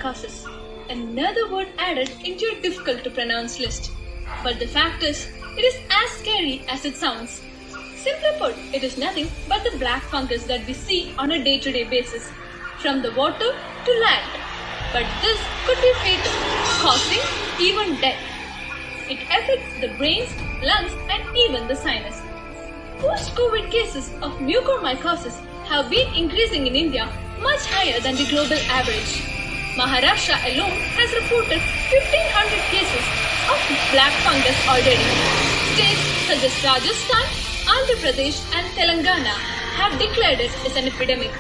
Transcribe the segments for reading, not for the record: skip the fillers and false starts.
mucormycosis, another word added into your difficult to pronounce list. But the fact is, it is as scary as it sounds. Simply put, it is nothing but the black fungus that we see on a day-to-day basis, from the water to land. But this could be fatal, causing even death. It affects the brains, lungs and even the sinus. Post-COVID cases of mucormycosis have been increasing in India much higher than the global average. Maharashtra alone has reported 1,500 cases of black fungus already. States such as Rajasthan, Andhra Pradesh and Telangana have declared it as an epidemic.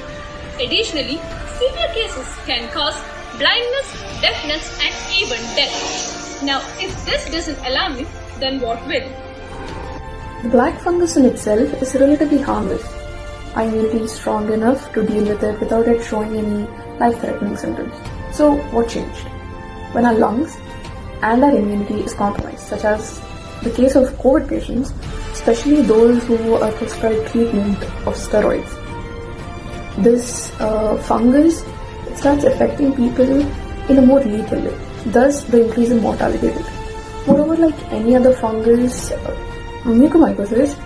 Additionally, severe cases can cause blindness, deafness and even death. Now, if this doesn't alarm you, then what will? The black fungus in itself is relatively harmless. Our immunity is strong enough to deal with it without it showing any life-threatening symptoms. So, what changed? When our lungs and our immunity is compromised, such as the case of COVID patients, especially those who are prescribed treatment of steroids. This fungus starts affecting people in a more lethal way, thus the increase in mortality rate. Moreover, like any other fungus, mucormycosis,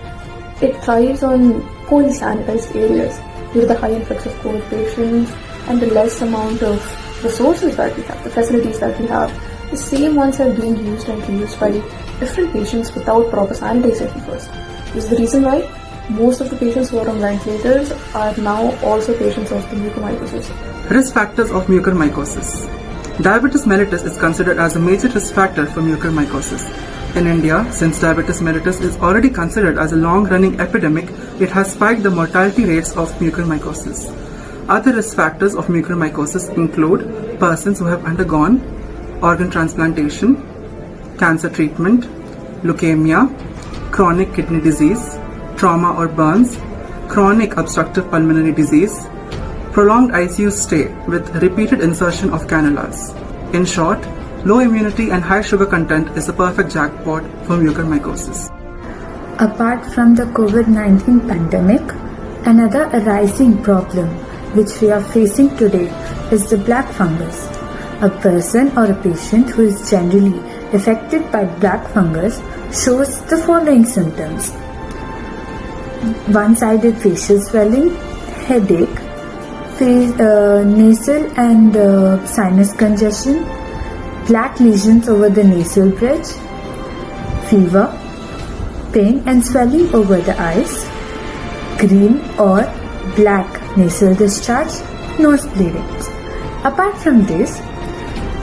it thrives on poorly sanitized areas due to the high influx of COVID patients and the less amount of resources that we have, the facilities that we have. The same ones are being used and reused by different patients without proper sanitization first. This is the reason why most of the patients who are on ventilators are now also patients of the mucormycosis. Risk factors of mucormycosis. Diabetes mellitus is considered as a major risk factor for mucormycosis. In India, since diabetes mellitus is already considered as a long-running epidemic, it has spiked the mortality rates of mucormycosis. Other risk factors of mucormycosis include persons who have undergone organ transplantation, cancer treatment, leukemia, chronic kidney disease, trauma or burns, chronic obstructive pulmonary disease, prolonged ICU stay with repeated insertion of cannulas. In short, low immunity and high sugar content is a perfect jackpot for mucormycosis. Apart from the COVID-19 pandemic, another arising problem which we are facing today is the black fungus. A person or a patient who is generally affected by black fungus shows the following symptoms: one-sided facial swelling, headache, nasal and sinus congestion, black lesions over the nasal bridge, fever, pain and swelling over the eyes, green or black nasal discharge, nose bleeding. Apart from this,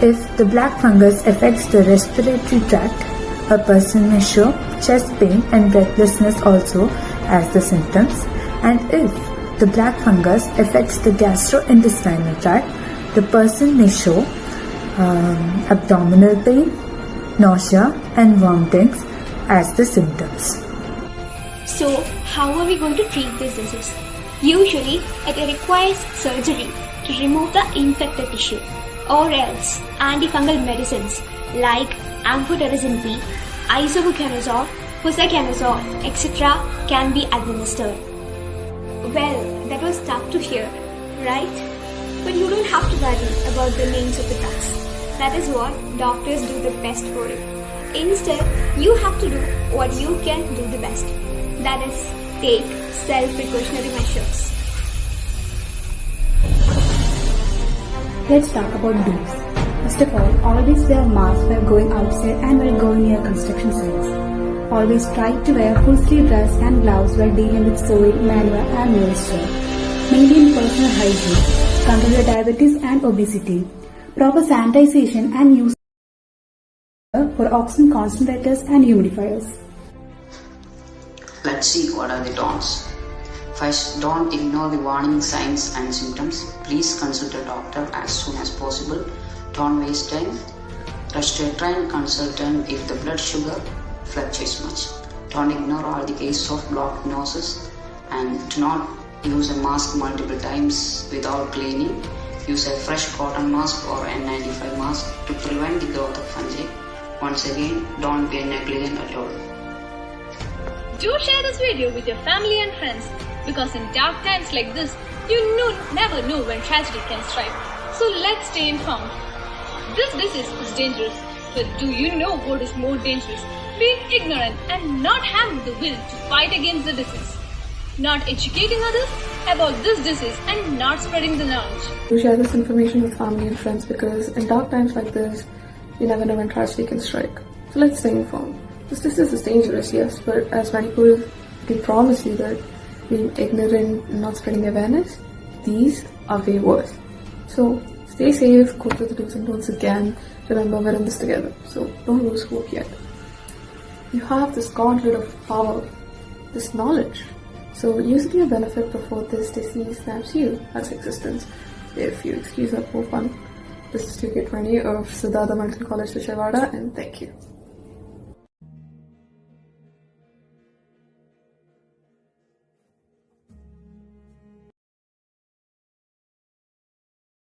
if the black fungus affects the respiratory tract, a person may show chest pain and breathlessness also as the symptoms, and if the black fungus affects the gastrointestinal tract, the person may show abdominal pain, nausea and vomitings as the symptoms. So, how are we going to treat this disease? Usually, it requires surgery to remove the infected tissue, or else antifungal medicines like amphotericin B, isobucanazole, fluconazole, etc. can be administered. Well, that was tough to hear, right? But you don't have to worry about the names of the drugs. That is what doctors do the best for you. Instead, you have to do what you can do the best. That is, take self-precautionary measures. Let's talk about do's. First of all, always wear masks while going outside and while going near construction sites. Always try to wear full-sleeve dress and gloves while dealing with soil, manure and moisture. Maintain personal hygiene. Control your diabetes and obesity. Proper sanitization and use for oxygen concentrators and humidifiers. Let's see what are the don'ts. First, don't ignore the warning signs and symptoms. Please consult a doctor as soon as possible. Don't waste time. Rush to a trained consultant if the blood sugar fluctuates much. Don't ignore all the cases of blocked noses, and do not use a mask multiple times without cleaning. Use a fresh cotton mask or N95 mask to prevent the growth of fungi. Once again, don't be negligent at all. Do share this video with your family and friends, because in dark times like this, you never know when tragedy can strike. So let's stay informed. This disease is dangerous, but do you know what is more dangerous? Being ignorant and not having the will to fight against the disease. Not educating others about this disease and not spreading the knowledge. To share this information with family and friends, because in dark times like this, you never know when tragedy can strike. So let's stay informed. This disease is dangerous, yes, but as Manipur can promise you that being ignorant and not spreading awareness, these are way worse. So stay safe, go through the do's and don'ts again. Remember, we're in this together, so don't lose hope yet. You have this gauntlet of power, this knowledge. So use it to your benefit before this disease snaps you out of existence. If you excuse that for fun. This is 2K20 of Siddhartha Multi College, Vijayawada, and thank you.